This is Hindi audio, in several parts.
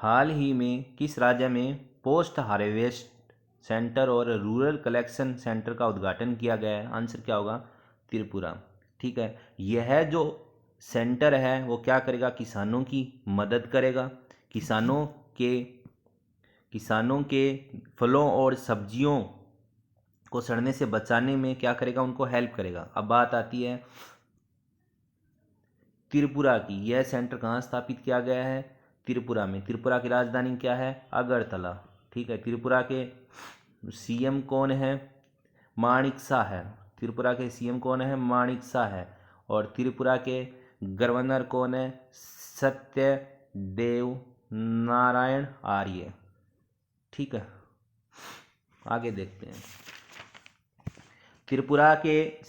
हाल ही में किस राज्य में पोस्ट हार्वेस्ट सेंटर और रूरल कलेक्शन सेंटर का उद्घाटन किया गया है? आंसर क्या होगा? त्रिपुरा। ठीक है, यह जो सेंटर है वो क्या करेगा? किसानों की मदद करेगा, किसानों के फलों और सब्जियों को सड़ने से बचाने में क्या करेगा? उनको हेल्प करेगा। अब बात आती है त्रिपुरा की। यह सेंटर कहाँ स्थापित किया गया है? त्रिपुरा में। त्रिपुरा की राजधानी क्या है? अगरतला। ठीक है, त्रिपुरा के सीएम कौन है? माणिक शाह है। त्रिपुरा के सीएम कौन है? माणिक शाह है। और त्रिपुरा के गवर्नर कौन है? सत्यदेव नारायण आर्य। ठीक है, आगे देखते हैं। त्रिपुरा के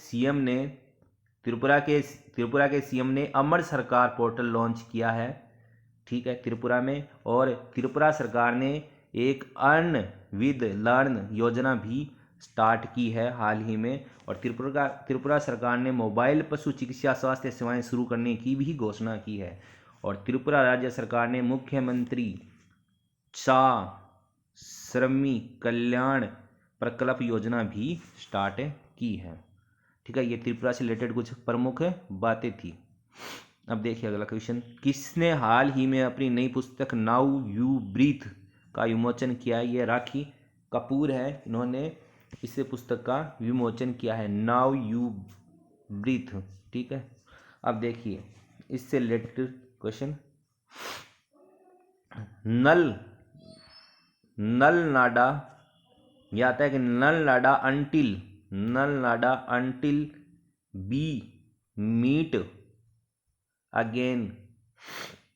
सीएम ने अमर सरकार पोर्टल लॉन्च किया है। ठीक है, त्रिपुरा में। और त्रिपुरा सरकार ने एक अर्न विद लर्न योजना भी स्टार्ट की है हाल ही में। और त्रिपुरा सरकार ने मोबाइल पशु चिकित्सा स्वास्थ्य सेवाएं शुरू करने की भी घोषणा की है। और त्रिपुरा राज्य सरकार ने मुख्यमंत्री श्रमिक कल्याण प्रकल्प योजना भी स्टार्ट की है। ठीक है, ये त्रिपुरा से रिलेटेड कुछ प्रमुख बातें थी। अब देखिए अगला क्वेश्चन। किसने हाल ही में अपनी नई पुस्तक नाउ यू ब्रीथ का विमोचन किया है? ये राखी कपूर है, इन्होंने इस पुस्तक का विमोचन किया है, नाउ यू ब्रीथ। ठीक है, अब देखिए इससे रिलेटेड क्वेश्चन। नल नाडा, यह आता है कि नल नाडा अंटिल बी मीट अगेन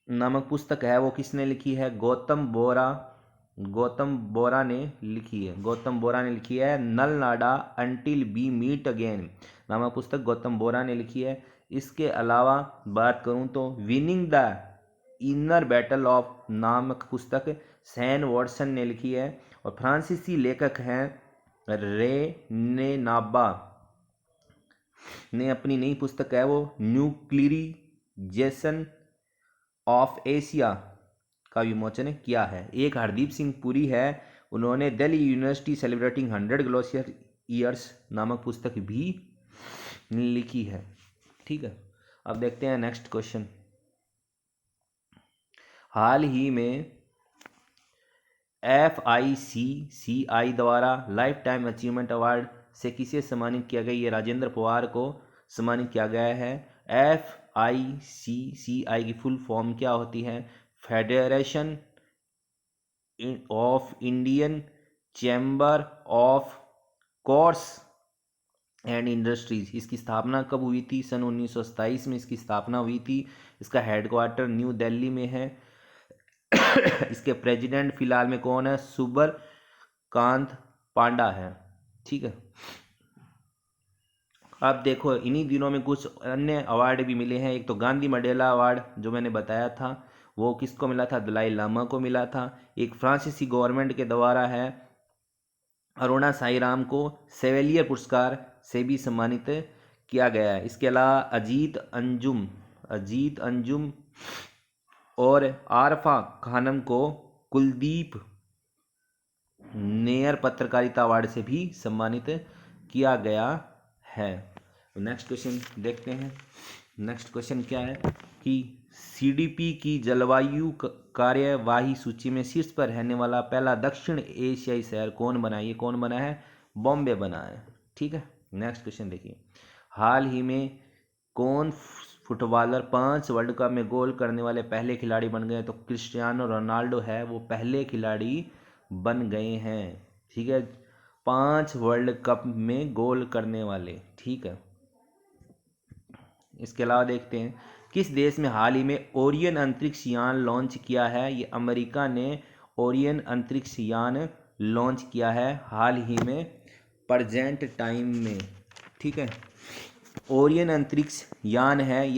नामक पुस्तक है, वो किसने लिखी है? गौतम बोरा ने लिखी है। नल नाडा अंटिल बी मीट अगेन नामक पुस्तक गौतम बोरा ने लिखी है। इसके अलावा बात करूं तो winning the inner battle of नामक पुस्तक सैन वॉटसन ने लिखी है। और फ्रांसीसी लेखक हैं रेने नाबा ने अपनी नई पुस्तक है वो न्यूक्लियराइजेशन ऑफ एशिया का विमोचन किया है। एक हरदीप सिंह पुरी है, उन्होंने दिल्ली यूनिवर्सिटी सेलिब्रेटिंग 100 ग्लोशियर ईयर्स नामक पुस्तक भी लिखी है। ठीक है, अब देखते हैं नेक्स्ट क्वेश्चन। हाल ही में FICCI द्वारा लाइफ टाइम अचीवमेंट अवार्ड से किसे सम्मानित किया गया? ये राजेंद्र पवार को सम्मानित किया गया है। FICCI की फुल फॉर्म क्या होती है? Federation of Indian chamber of commerce and industries. इसकी स्थापना कब हुई थी? सन 1927 में इसकी स्थापना हुई थी। इसका हेडक्वार्टर न्यू दिल्ली में है। इसके प्रेसिडेंट फिलहाल में कौन है? सुबरकांत पांडा है। ठीक है, अब देखो इन्हीं दिनों में कुछ अन्य अवार्ड भी मिले हैं। एक तो गांधी मंडेला अवार्ड जो मैंने बताया था, वो किसको मिला था? दलाई लामा को मिला था। एक फ्रांसीसी गवर्नमेंट के द्वारा है, अरुणा साईराम को सेवेलियर पुरस्कार से भी सम्मानित किया गया है। इसके अलावा अजीत अंजुम और आरफा खानम को कुलदीप नेयर पत्रकारिता अवार्ड से भी सम्मानित किया गया है। नेक्स्ट क्वेश्चन देखते हैं। नेक्स्ट क्वेश्चन क्या है कि CDP की जलवायु कार्यवाही सूची में शीर्ष पर रहने वाला पहला दक्षिण एशियाई शहर कौन बना है? ये कौन बना है? बॉम्बे बना है। ठीक है, नेक्स्ट क्वेश्चन देखिए। हाल ही में कौन फुटबॉलर 5 वर्ल्ड कप में गोल करने वाले पहले खिलाड़ी बन गए? तो क्रिस्टियानो रोनाल्डो है, वो पहले खिलाड़ी बन गए हैं। ठीक है, 5 वर्ल्ड कप में गोल करने वाले। ठीक है, इसके अलावा देखते हैं किस देश में हाल ही में ओरियन अंतरिक्ष यान लॉन्च किया है? ये अमेरिका ने ओरियन अंतरिक्ष यान लॉन्च किया है हाल ही में, प्रेजेंट टाइम में। ठीक है, ओरियन अंतरिक्ष यान है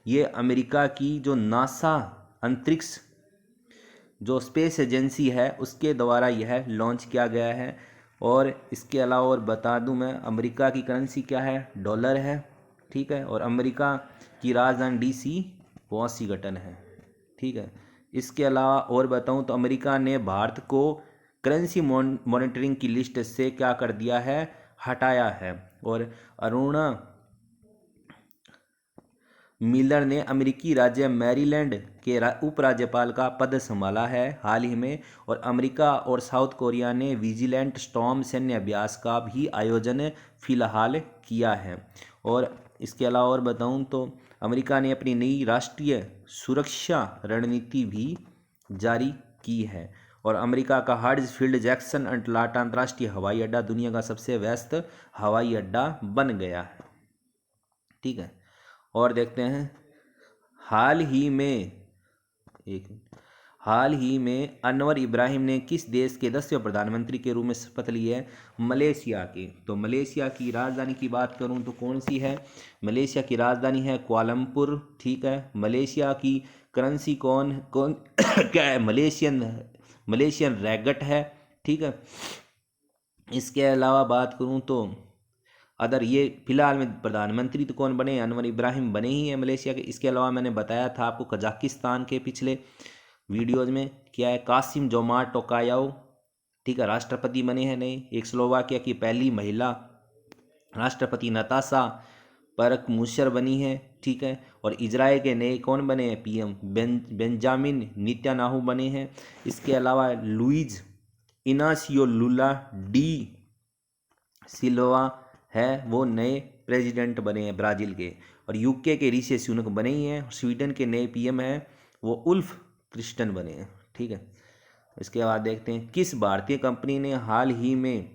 ये अमेरिका की जो नासा अंतरिक्ष जो स्पेस एजेंसी है उसके द्वारा यह लॉन्च किया गया है। और इसके अलावा और बता दूं मैं, अमेरिका की करेंसी क्या है? डॉलर है। ठीक है, और अमेरिका की राजधानी DC वाशिंगटन है। ठीक है, इसके अलावा और बताऊं तो अमेरिका ने भारत को करेंसी मॉनिटरिंग की लिस्ट से क्या कर दिया है, हटाया है। और अरुणा मिलर ने अमेरिकी राज्य मैरीलैंड के उपराज्यपाल का पद संभाला है हाल ही में। और अमेरिका और साउथ कोरिया ने विजिलेंट स्टॉर्म सैन्य अभ्यास का भी आयोजन फिलहाल किया है। और इसके अलावा और बताऊं तो अमेरिका ने अपनी नई राष्ट्रीय सुरक्षा रणनीति भी जारी की है। और अमेरिका का हार्ट्सफील्ड जैक्सन अटलांटा अंतर्राष्ट्रीय हवाई अड्डा दुनिया का सबसे व्यस्त हवाई अड्डा बन गया है। ठीक है, और देखते हैं हाल ही में अनवर इब्राहिम ने किस देश के 10वें प्रधानमंत्री के रूप में शपथ ली है, मलेशिया के। तो मलेशिया की राजधानी की बात करूं तो कौन सी है, मलेशिया की राजधानी है कुआलालंपुर। ठीक है, मलेशिया की करेंसी कौन क्या है, मलेशियन रैगट है। ठीक है, इसके अलावा बात करूं तो अदर ये फिलहाल में प्रधानमंत्री तो कौन बने, अनवर इब्राहिम बने ही हैं मलेशिया के। इसके अलावा मैंने बताया था आपको कजाकिस्तान के पिछले वीडियोज में क्या है, कासिम जोमार्ट टोकायाव, ठीक है, राष्ट्रपति बने हैं नए। एक स्लोवाकिया की पहली महिला राष्ट्रपति नताशा परकमुशर बनी है। ठीक है, और इजराइल के नए कौन बने हैं, पीएम बेंजामिन नेतन्याहू बने हैं। इसके अलावा लुइज इनासियो लुला डी सिल्वा है, वो नए प्रेसिडेंट बने हैं ब्राज़ील के। और यूके के ऋषि सुनक बने ही हैं। स्वीडन के नए पीएम हैं वो उल्फ क्रिस्टन बने हैं। ठीक है, इसके बाद देखते हैं किस भारतीय कंपनी ने हाल ही में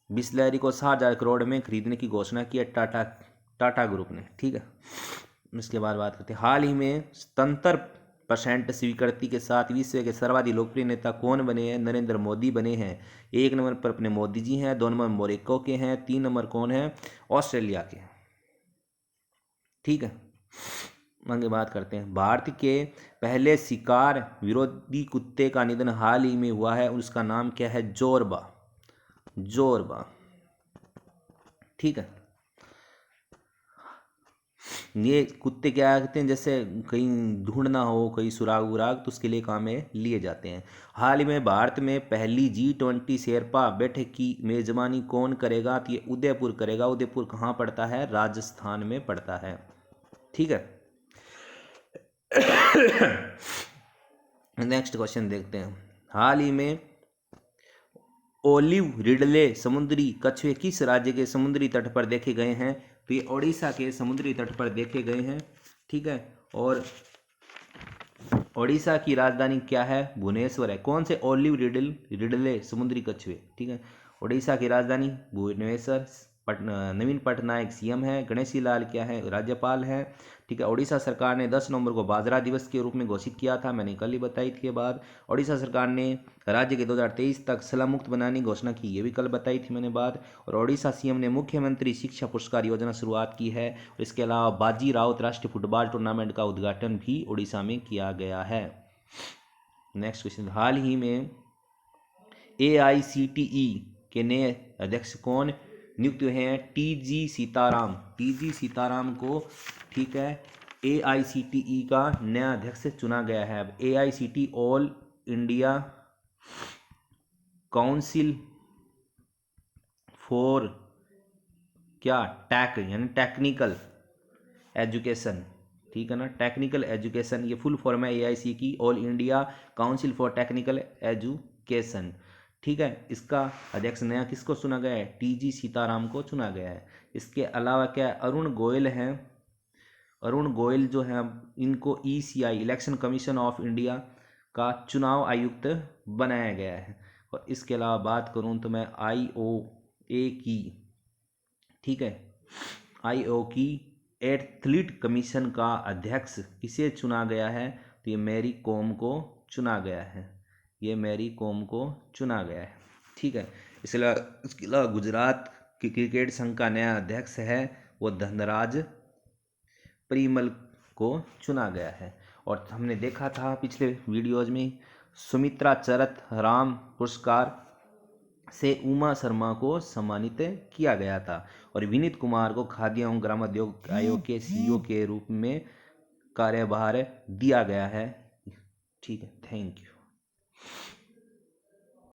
बिस्लरी को 60,000 करोड़ में खरीदने की घोषणा की है, टाटा ग्रुप ने। ठीक है, इसके बाद बात करते हैं हाल ही में 77% स्वीकृति के साथ विश्व के सर्वाधिक लोकप्रिय नेता कौन बने हैं, नरेंद्र मोदी बने हैं। 1 नंबर पर अपने मोदी जी हैं, 2 नंबर मोरक्को के हैं, 3 नंबर कौन है, ऑस्ट्रेलिया के। ठीक है, आगे बात करते हैं भारत के पहले शिकार विरोधी कुत्ते का निधन हाल ही में हुआ है, उसका नाम क्या है, जोरबा। ठीक है, ये कुत्ते क्या कहते हैं, जैसे कहीं ढूंढना हो, कहीं सुराग उराग, तो उसके लिए काम में लिए जाते हैं। हाल ही में भारत में पहली G20 शेरपा बैठक की मेजबानी कौन करेगा, तो ये उदयपुर करेगा। उदयपुर कहाँ पड़ता है, राजस्थान में पड़ता है। ठीक है, नेक्स्ट क्वेश्चन देखते हैं हाल ही में ओलिव रिडले समुद्री कछुए किस राज्य के समुद्री तट पर देखे गए हैं, तो ये ओडिशा के समुद्री तट पर देखे गए हैं। ठीक है, और ओडिशा की राजधानी क्या है, भुवनेश्वर है। कौन से ओलिव रिडले समुद्री कछुए, ठीक है, ओडिशा की राजधानी भुवनेश्वर। नवीन पटनायक सीएम है, गणेशी लाल क्या है, राज्यपाल है। ठीक है, ओडिशा सरकार ने 10 नवंबर को बाजरा दिवस के रूप में घोषित किया था, मैंने कल ही बताई थी। के बाद ओडिशा सरकार ने राज्य के 2023 तक स्लम मुक्त बनाने की घोषणा की, ये भी कल बताई थी मैंने बात। और ओडिशा सीएम ने मुख्यमंत्री शिक्षा पुरस्कार योजना शुरुआत की है। और इसके अलावा बाजी राउत राष्ट्रीय फुटबॉल टूर्नामेंट का उद्घाटन भी ओडिशा में किया गया है। नेक्स्ट क्वेश्चन, हाल ही में AICTE के नए अध्यक्ष कौन नियुक्त हुए हैं, TG सीताराम को, ठीक है, AICTE का नया अध्यक्ष चुना गया है। अब AICTE all India council for क्या यानी टेक्निकल एजुकेशन, ठीक है ना, टेक्निकल एजुकेशन, ये फुल फॉर्म है AICTE all India council for technical education. ठीक है, इसका अध्यक्ष नया किसको चुना गया है, TG सीताराम को चुना गया है। इसके अलावा क्या अरुण गोयल हैं, अरुण गोयल जो हैं इनको ECI election commission of India का चुनाव आयुक्त बनाया गया है। और इसके अलावा बात करूं तो मैं IOA की, ठीक है, IOA की एथलीट कमीशन का अध्यक्ष किसे चुना गया है, तो ये मैरी कॉम को चुना गया है, ये मैरी कॉम को चुना गया है। ठीक है, इसके अलावा गुजरात की क्रिकेट संघ का नया अध्यक्ष है वो धनराज परिमल को चुना गया है। और हमने देखा था पिछले वीडियोज में सुमित्रा चरथ राम पुरस्कार से उमा शर्मा को सम्मानित किया गया था। और विनीत कुमार को खाद्य एवं ग्रामोद्योग आयोग के CEO के रूप में कार्यभार दिया गया है। ठीक है, थैंक यू।